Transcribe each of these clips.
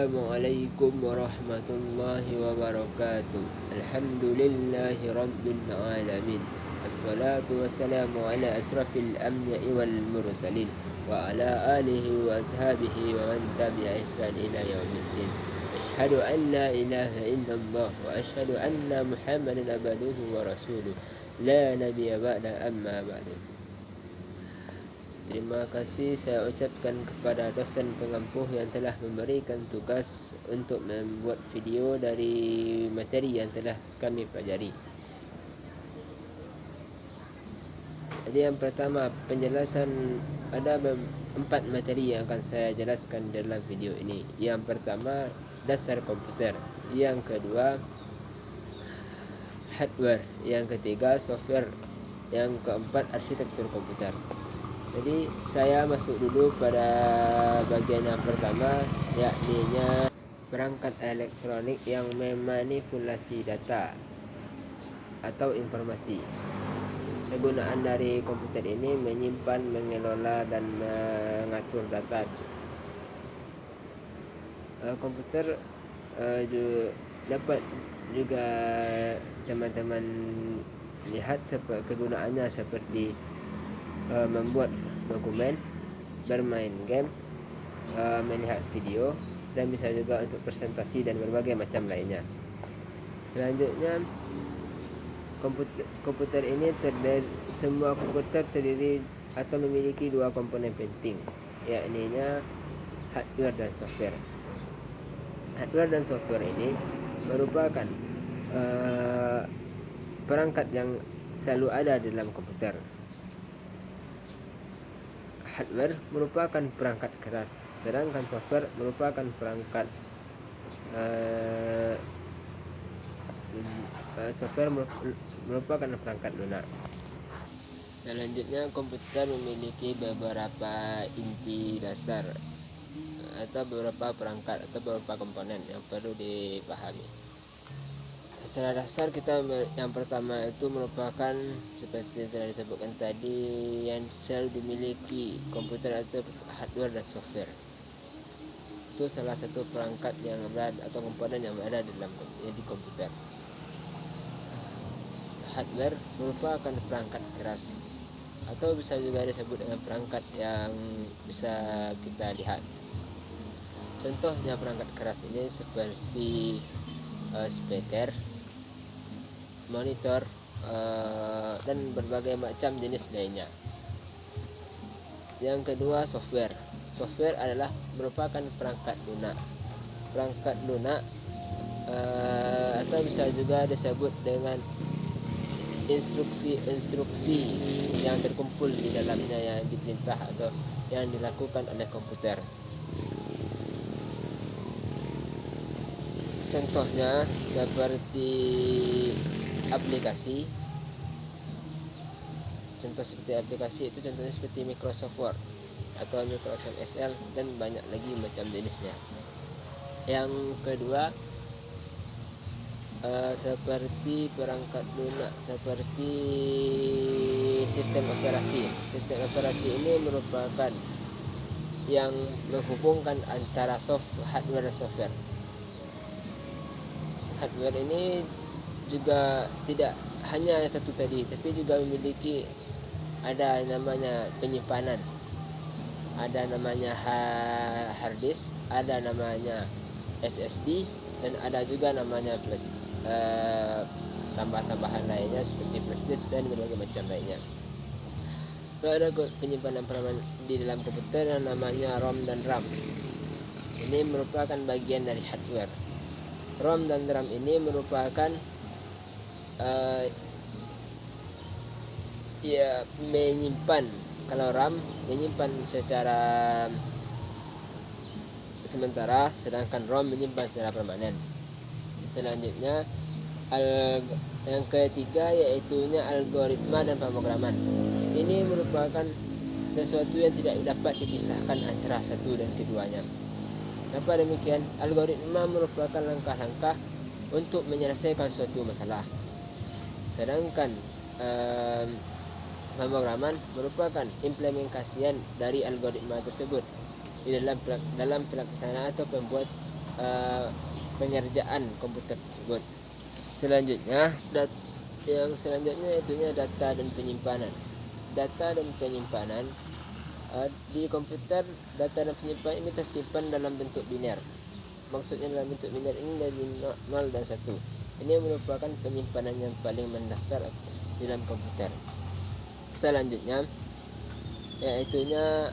Assalamualaikum warahmatullahi wabarakatuh. Alhamdulillahi rabbil alamin. Assalatu wassalamu ala asrafil anbiya'i wal mursalin wa ala alihi wa ashabihi wa man tabi'a ihsan ila yaumiddin. Asyhadu an la ilaha illallah wa asyhadu anna Muhammadan abduhu wa rasuluh. La nabiyya ba'da amma ba'du. Terima kasih saya ucapkan kepada dosen pengampuh yang telah memberikan tugas untuk membuat video dari materi yang telah kami pelajari. Jadi yang pertama, penjelasan ada 4 materi yang akan saya jelaskan dalam video ini. Yang pertama, dasar komputer. Yang kedua, hardware. Yang ketiga, software. Yang keempat, arsitektur komputer. Jadi saya masuk dulu pada bagian yang pertama, yakni perangkat elektronik yang memanipulasi data atau informasi. Kegunaan dari komputer ini menyimpan, mengelola, dan mengatur data. Komputer dapat juga teman-teman lihat kegunaannya seperti membuat dokumen, bermain game, melihat video, dan bisa juga untuk presentasi dan berbagai macam lainnya. Selanjutnya, komputer ini semua komputer terdiri atau memiliki 2 komponen penting, yakni hardware dan software. Hardware dan software ini merupakan perangkat yang selalu ada dalam komputer. Hardware merupakan perangkat keras, sedangkan software merupakan perangkat lunak. Selanjutnya, komputer memiliki beberapa inti dasar atau beberapa perangkat atau beberapa komponen yang perlu dipahami. Secara dasar yang pertama itu merupakan seperti yang telah disebutkan tadi, yang selalu dimiliki komputer atau hardware dan software. Itu salah satu perangkat yang berada atau komponen yang berada di komputer. Hardware merupakan perangkat keras atau bisa juga disebut dengan perangkat yang bisa kita lihat. Contohnya perangkat keras ini seperti speaker, monitor, dan berbagai macam jenis lainnya. Yang kedua, software. Software adalah merupakan perangkat lunak. Perangkat lunak atau bisa juga disebut dengan instruksi yang terkumpul di dalamnya, yang diperintah atau yang dilakukan oleh komputer. Contohnya seperti aplikasi. Contohnya seperti Microsoft Word atau Microsoft Excel dan banyak lagi macam jenisnya. Yang kedua, seperti perangkat lunak, seperti sistem operasi. Sistem operasi ini merupakan yang menghubungkan antara hardware dan software. Hardware ini juga tidak hanya satu tadi, tapi juga memiliki ada namanya penyimpanan, ada namanya hard disk, ada namanya SSD, dan ada juga namanya flash, tambahan lainnya seperti flash disk dan berbagai macam lainnya. Ada penyimpanan di dalam komputer yang namanya ROM dan RAM. Ini merupakan bagian dari hardware. ROM dan RAM ini merupakan menyimpan. Kalau RAM menyimpan secara sementara, sedangkan ROM menyimpan secara permanen. Selanjutnya, yang ketiga yaitu algoritma dan pemrograman. Ini merupakan sesuatu yang tidak dapat dipisahkan antara satu dan keduanya. Kenapa demikian? Algoritma merupakan langkah-langkah untuk menyelesaikan suatu masalah, sedangkan pemrograman merupakan implementasian dari algoritma tersebut di dalam pelaksanaan atau pengerjaan komputer tersebut. Selanjutnya itunya data dan penyimpanan. Data dan penyimpanan di komputer, data dan penyimpanan ini tersimpan dalam bentuk biner. Maksudnya dalam bentuk biner ini dari 0 dan 1. Ini merupakan penyimpanan yang paling mendasar di dalam komputer. Selanjutnya itunya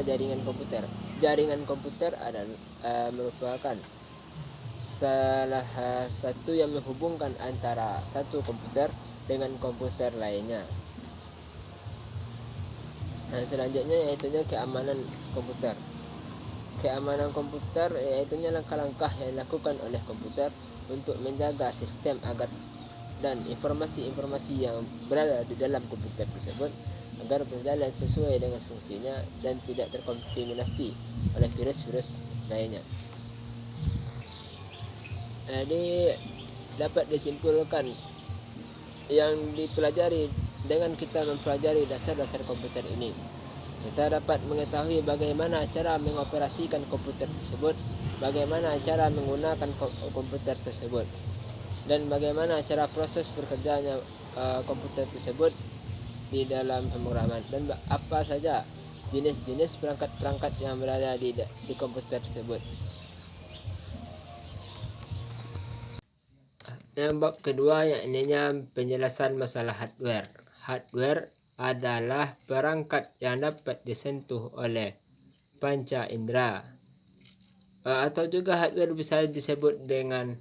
jaringan komputer. Jaringan komputer adalah merupakan salah satu yang menghubungkan antara satu komputer dengan komputer lainnya. Selanjutnya yaitunya keamanan komputer. Keamanan komputer yaitunya langkah-langkah yang dilakukan oleh komputer untuk menjaga sistem agar dan informasi-informasi yang berada di dalam komputer tersebut agar berjalan sesuai dengan fungsinya dan tidak terkontaminasi oleh virus-virus lainnya. Jadi dapat disimpulkan yang dipelajari dengan kita mempelajari dasar-dasar komputer ini, kita dapat mengetahui bagaimana cara mengoperasikan komputer tersebut, bagaimana cara menggunakan komputer tersebut, dan bagaimana cara proses bekerjanya komputer tersebut di dalam pemrograman, dan apa saja jenis-jenis perangkat-perangkat yang berada di komputer tersebut. Yang bab kedua yakni penjelasan masalah hardware. Hardware adalah perangkat yang dapat disentuh oleh panca indera, atau juga hardware bisa disebut dengan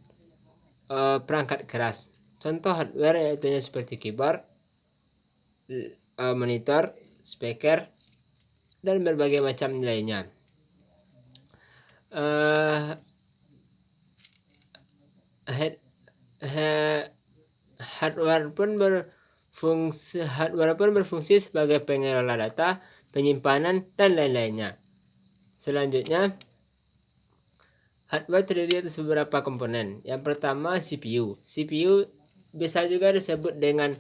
perangkat keras. Contoh hardware yaitu seperti keyboard, monitor, speaker, dan berbagai macam lainnya. Hardware pun berfungsi sebagai pengelola data, penyimpanan, dan lain-lainnya. Selanjutnya, hardware terdiri atas beberapa komponen. Yang pertama CPU. CPU bisa juga disebut dengan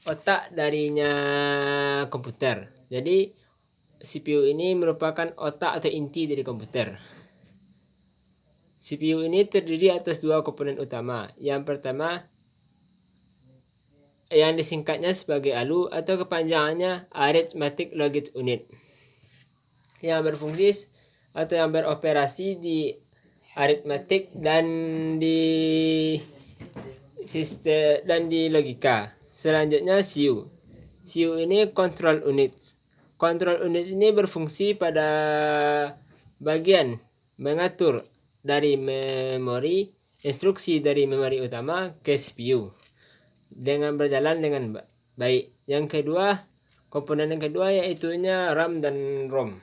otak darinya komputer. Jadi CPU ini merupakan otak atau inti dari komputer. CPU ini terdiri atas dua komponen utama. Yang pertama yang disingkatnya sebagai ALU atau kepanjangannya Arithmetic Logic Unit, yang berfungsi atau yang beroperasi di aritmetik dan di sistem dan di logika. Selanjutnya CU. CU ini control unit. Control unit ini berfungsi pada bagian mengatur dari memori, instruksi dari memori utama ke CPU dengan berjalan dengan baik. Yang kedua, komponen yang kedua yaitunya RAM dan ROM.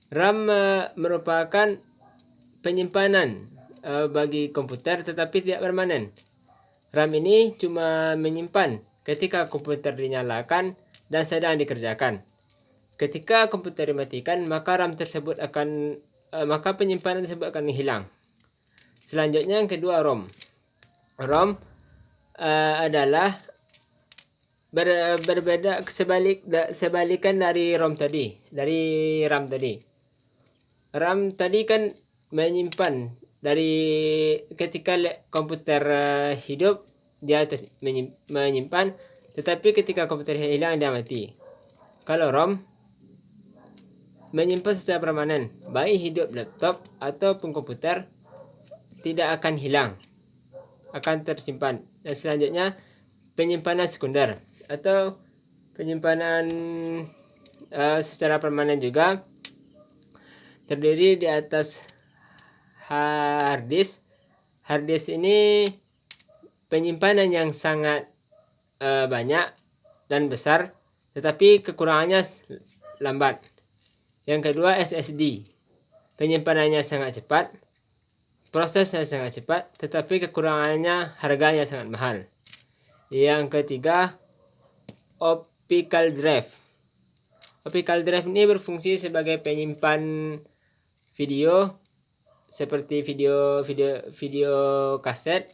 RAM merupakan penyimpanan bagi komputer tetapi tidak permanen. RAM ini cuma menyimpan ketika komputer dinyalakan dan sedang dikerjakan. Ketika komputer dimatikan, maka RAM tersebut maka penyimpanan tersebut akan hilang. Selanjutnya yang kedua ROM. ROM adalah berbeda sebalikan dari RAM tadi. RAM tadi kan menyimpan dari ketika komputer hidup dia menyimpan, tetapi ketika komputer hilang dia mati. Kalau ROM menyimpan secara permanen, baik hidup laptop ataupun komputer tidak akan hilang, akan tersimpan. Dan selanjutnya penyimpanan sekunder atau penyimpanan secara permanen juga terdiri di atas hard disk. Hard disk ini penyimpanan yang sangat banyak dan besar, tetapi kekurangannya lambat. Yang kedua SSD, penyimpanannya sangat cepat, prosesnya sangat cepat, tetapi kekurangannya harganya sangat mahal. Yang ketiga optical drive. Optical drive ini berfungsi sebagai penyimpan video seperti video kaset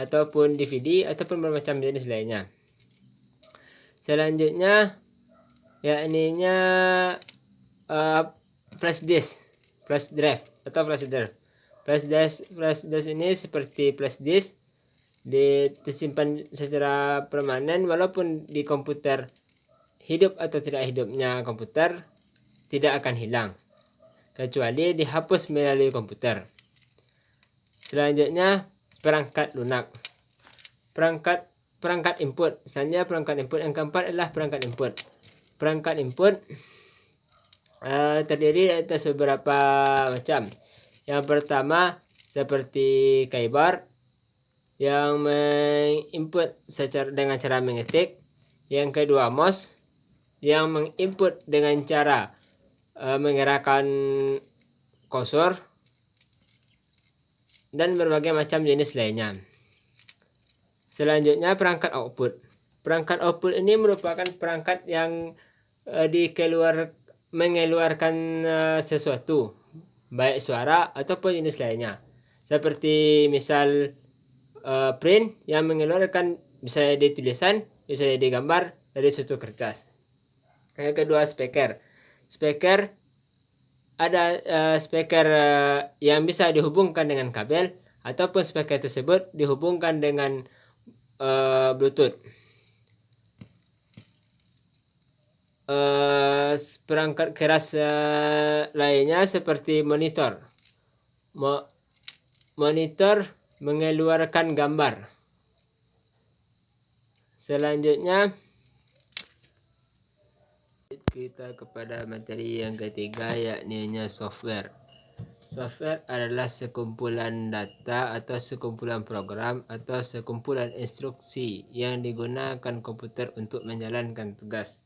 ataupun DVD ataupun bermacam jenis lainnya. Selanjutnya yakni flash disk, flash drive atau flash drive. Flash disk ini seperti flash disk disimpan secara permanen, walaupun di komputer hidup atau tidak hidupnya komputer tidak akan hilang kecuali dihapus melalui komputer. Selanjutnya perangkat lunak. Perangkat input. Misalnya perangkat input yang keempat adalah perangkat input. Perangkat input terdiri atas beberapa macam. Yang pertama seperti keyboard yang menginput dengan cara mengetik. Yang kedua mouse yang menginput dengan cara menggerakkan kursor dan berbagai macam jenis lainnya. Selanjutnya perangkat output. Perangkat output ini merupakan perangkat yang mengeluarkan sesuatu, baik suara ataupun jenis lainnya. Seperti misal print yang mengeluarkan bisa jadi tulisan, bisa jadi gambar dari suatu kertas. Yang kedua speaker. Speaker ada speaker yang bisa dihubungkan dengan kabel ataupun speaker tersebut dihubungkan dengan Bluetooth. Perangkat keras lainnya seperti monitor. Monitor mengeluarkan gambar. Selanjutnya kita kepada materi yang ketiga, yakni software. Software adalah sekumpulan data atau sekumpulan program atau sekumpulan instruksi yang digunakan komputer untuk menjalankan tugas.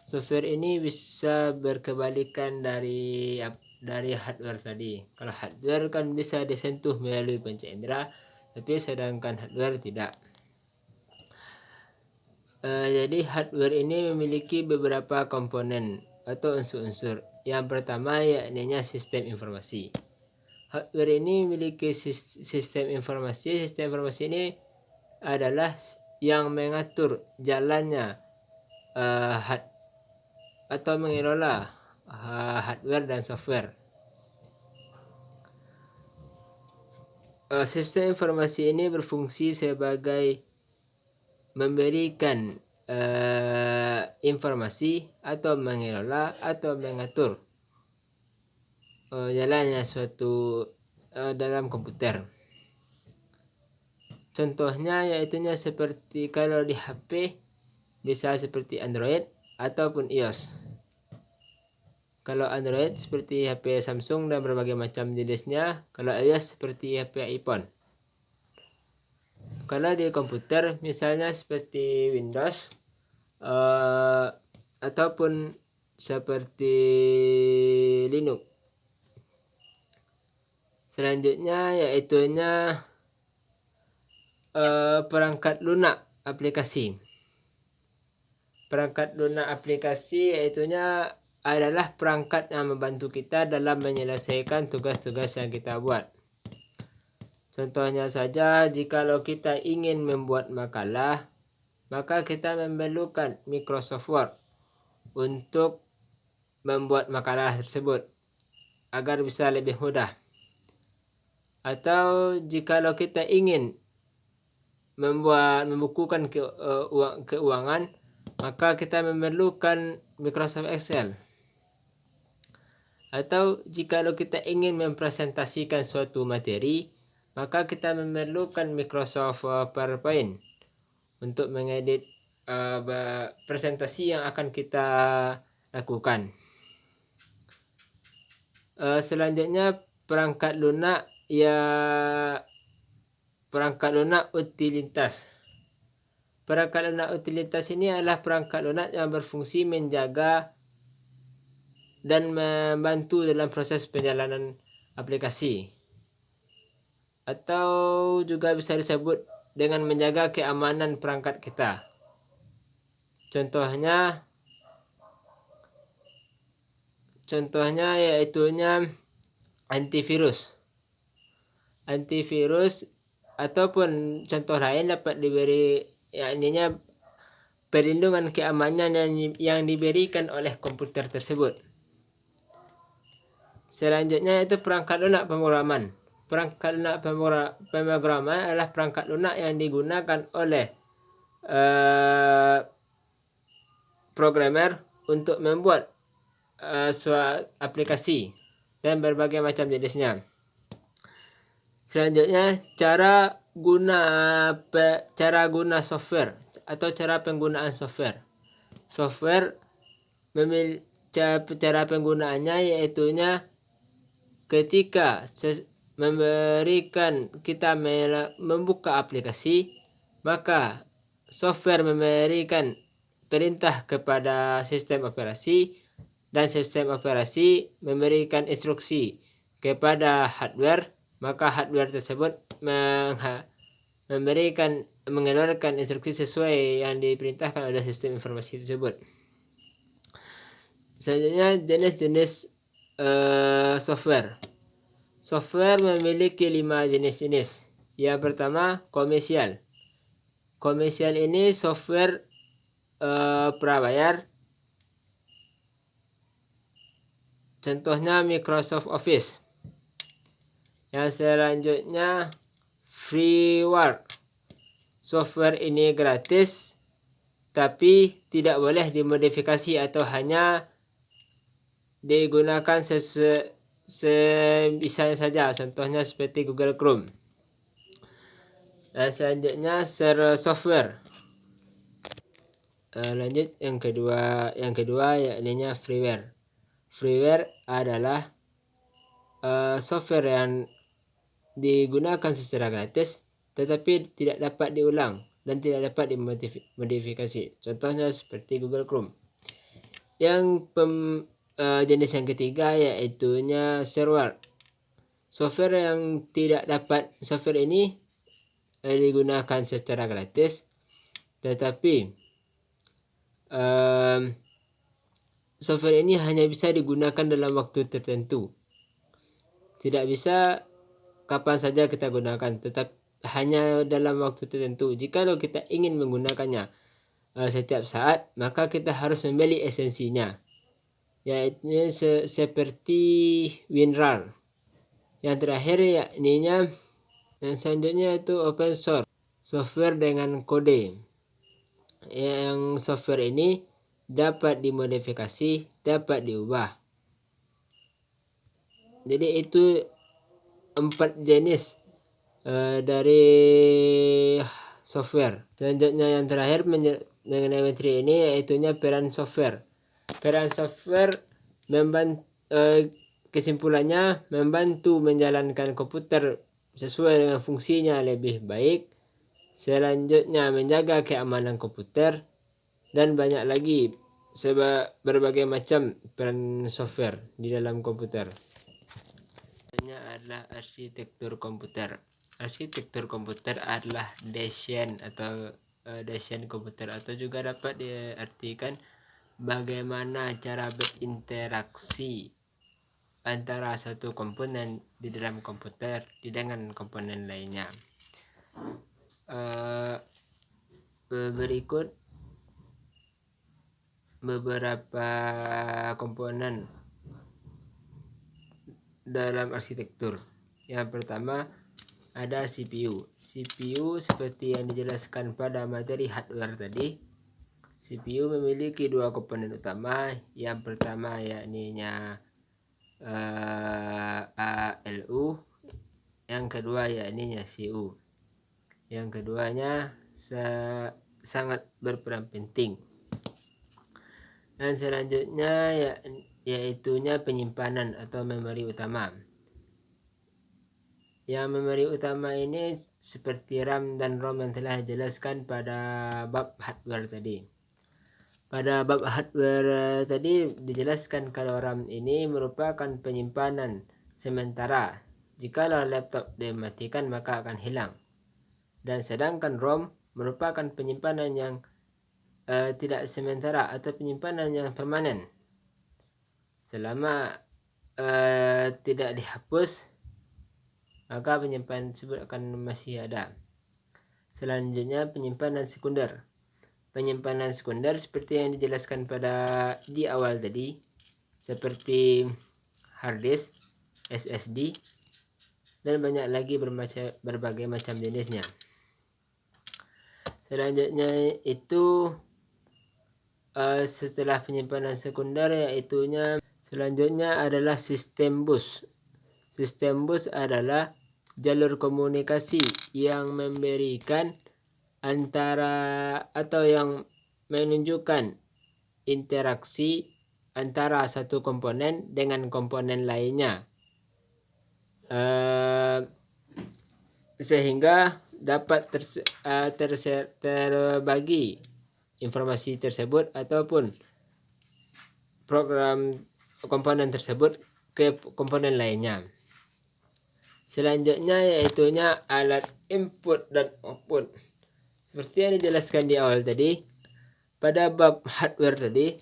Software ini bisa berkebalikan dari hardware tadi. Kalau hardware kan bisa disentuh melalui panca indera, tapi sedangkan hardware tidak. Jadi hardware ini memiliki beberapa komponen atau unsur-unsur. Yang pertama yakni sistem informasi. Hardware ini memiliki sistem informasi. Sistem informasi ini adalah yang mengatur jalannya atau mengelola hardware dan software. Sistem informasi ini berfungsi sebagai memberikan informasi atau mengelola atau mengatur jalannya suatu dalam komputer. Contohnya yaitu seperti kalau di HP bisa seperti Android ataupun iOS. Kalau Android seperti HP Samsung dan berbagai macam jenisnya. Kalau iOS seperti HP iPhone. Kalau di komputer misalnya seperti Windows ataupun seperti Linux. Selanjutnya yaitu perangkat lunak aplikasi. Perangkat lunak aplikasi yaitu adalah perangkat yang membantu kita dalam menyelesaikan tugas-tugas yang kita buat. Contohnya saja, jikalau kita ingin membuat makalah, maka kita memerlukan Microsoft Word untuk membuat makalah tersebut agar bisa lebih mudah. Atau jikalau kita ingin membukukan keuangan, maka kita memerlukan Microsoft Excel. Atau jikalau kita ingin mempresentasikan suatu materi, maka kita memerlukan Microsoft PowerPoint untuk mengedit presentasi yang akan kita lakukan. Selanjutnya perangkat lunak utilitas. Perangkat lunak utilitas ini adalah perangkat lunak yang berfungsi menjaga dan membantu dalam proses perjalanan aplikasi, atau juga bisa disebut dengan menjaga keamanan perangkat kita. Contohnya yaitu antivirus. Antivirus ataupun contoh lain dapat diberi yakni perlindungan keamanan yang diberikan oleh komputer tersebut. Selanjutnya itu perangkat lunak pemrograman. Perangkat lunak pemrograman adalah perangkat lunak yang digunakan oleh programmer untuk membuat suatu aplikasi dan berbagai macam jenisnya. Selanjutnya cara guna software atau cara penggunaan software. Software cara penggunaannya yaitunya ketika kita membuka aplikasi, maka software memberikan perintah kepada sistem operasi dan sistem operasi memberikan instruksi kepada hardware, maka hardware tersebut mengeluarkan instruksi sesuai yang diperintahkan oleh sistem informasi tersebut. Selanjutnya jenis-jenis software. Software memiliki 5 jenis-jenis. Yang pertama komersial. Komersial ini software prabayar. Contohnya Microsoft Office. Yang selanjutnya freeware. Software ini gratis tapi tidak boleh dimodifikasi atau hanya digunakan sebisanya saja, contohnya seperti Google Chrome. Dan selanjutnya share software. Lanjut yang kedua yakni freeware. Freeware adalah software yang digunakan secara gratis tetapi tidak dapat diulang dan tidak dapat dimodifikasi, contohnya seperti Google Chrome. Yang jenis yang ketiga yaitunya shareware. Software ini digunakan secara gratis tetapi software ini hanya bisa digunakan dalam waktu tertentu, tidak bisa kapan saja kita gunakan, tetap hanya dalam waktu tertentu. Jikalau kita ingin menggunakannya setiap saat, maka kita harus membeli esensinya, yaitu seperti WinRAR. Yang terakhir yang selanjutnya itu open source, software dengan kode. Yang software ini dapat dimodifikasi, dapat diubah. Jadi itu 4 jenis dari software. Selanjutnya yang terakhir mengenai materi ini yaitunya peran software. Peran software kesimpulannya membantu menjalankan komputer sesuai dengan fungsinya lebih baik. Selanjutnya menjaga keamanan komputer dan banyak lagi berbagai macam peran software di dalam komputer. Ini adalah arsitektur komputer. Arsitektur komputer adalah desain komputer, atau juga dapat diartikan bagaimana cara berinteraksi antara satu komponen di dalam komputer dengan komponen lainnya. Berikut beberapa komponen dalam arsitektur. Yang pertama ada CPU. CPU seperti yang dijelaskan pada materi hardware tadi. CPU memiliki 2 komponen utama. Yang pertama yakni ALU, yang kedua yakni CU. Yang keduanya sangat berperan penting. Dan selanjutnya yaitunya penyimpanan atau memori utama. Yang memori utama ini seperti RAM dan ROM yang telah dijelaskan pada bab hardware tadi. Pada bab hardware tadi dijelaskan kalau RAM ini merupakan penyimpanan sementara. Jikalau laptop dimatikan maka akan hilang. Dan sedangkan ROM merupakan penyimpanan yang tidak sementara atau penyimpanan yang permanen. Selama tidak dihapus, maka penyimpanan tersebut akan masih ada. Selanjutnya penyimpanan sekunder. Penyimpanan sekunder seperti yang dijelaskan di awal tadi, seperti hard disk, SSD, dan banyak lagi berbagai macam jenisnya. Selanjutnya itu setelah penyimpanan sekunder, selanjutnya adalah sistem bus. Sistem bus adalah jalur komunikasi yang memberikan antara atau yang menunjukkan interaksi antara satu komponen dengan komponen lainnya, sehingga dapat terbagi informasi tersebut ataupun program komponen tersebut ke komponen lainnya. Selanjutnya yaitunya alat input dan output. Seperti yang dijelaskan di awal tadi, pada bab hardware tadi,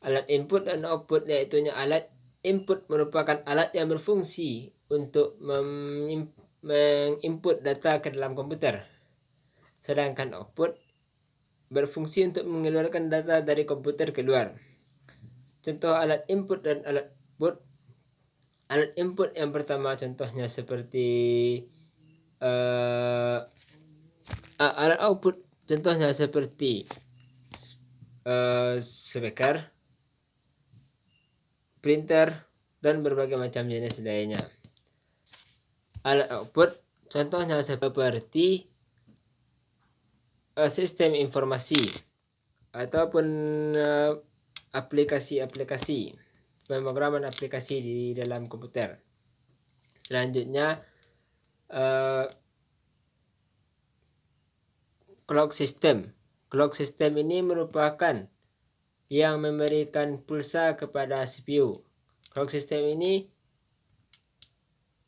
alat input dan output yaitunya alat input merupakan alat yang berfungsi untuk menginput data ke dalam komputer. Sedangkan output berfungsi untuk mengeluarkan data dari komputer keluar. Contoh alat input dan alat output. Alat input yang pertama contohnya seperti alat output contohnya seperti speaker, printer, dan berbagai macam jenis lainnya. Alat output contohnya seperti sistem informasi ataupun aplikasi-aplikasi, pemrograman aplikasi di dalam komputer. Selanjutnya clock system. Clock system ini merupakan yang memberikan pulsa kepada CPU. Clock system ini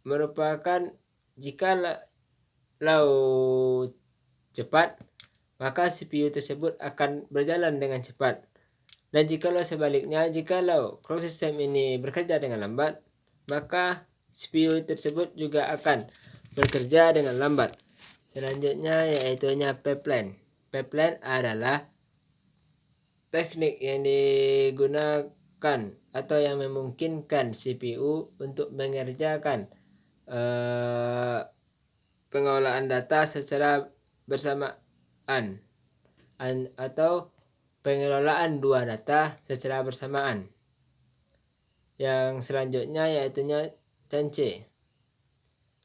merupakan jikalau cepat, maka CPU tersebut akan berjalan dengan cepat. Dan jikalau sebaliknya, jikalau clock system ini bekerja dengan lambat, maka CPU tersebut juga akan bekerja dengan lambat. Selanjutnya yaitunya pipeline. Pipeline adalah teknik yang digunakan atau yang memungkinkan CPU untuk mengerjakan pengolahan data secara bersamaan atau pengelolaan dua data secara bersamaan. Yang selanjutnya yaitunya chance.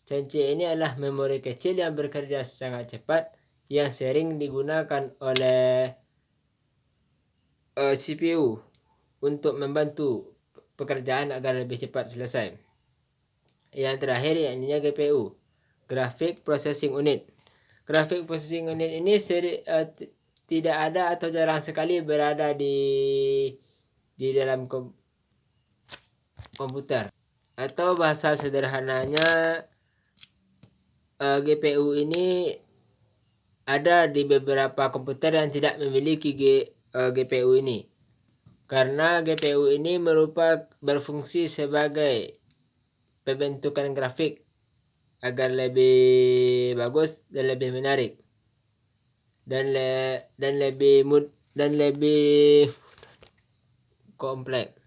Chance ini adalah memori kecil yang bekerja sangat cepat yang sering digunakan oleh CPU untuk membantu pekerjaan agar lebih cepat selesai. Yang terakhir yakni GPU, Graphic Processing Unit. Graphic Processing Unit ini tidak ada atau jarang sekali berada di dalam komputer. Atau bahasa sederhananya, GPU ini ada di beberapa komputer yang tidak memiliki GPU ini, karena GPU ini berfungsi sebagai pembentukan grafik agar lebih bagus dan lebih menarik dan lebih kompleks.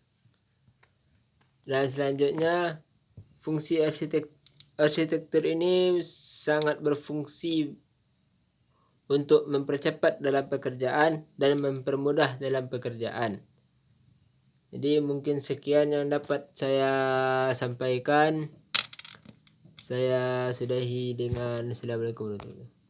Dan selanjutnya fungsi arsitektur ini sangat berfungsi untuk mempercepat dalam pekerjaan dan mempermudah dalam pekerjaan. Jadi mungkin sekian yang dapat saya sampaikan. Saya sudahi dengan Assalamualaikum warahmatullahi wabarakatuh.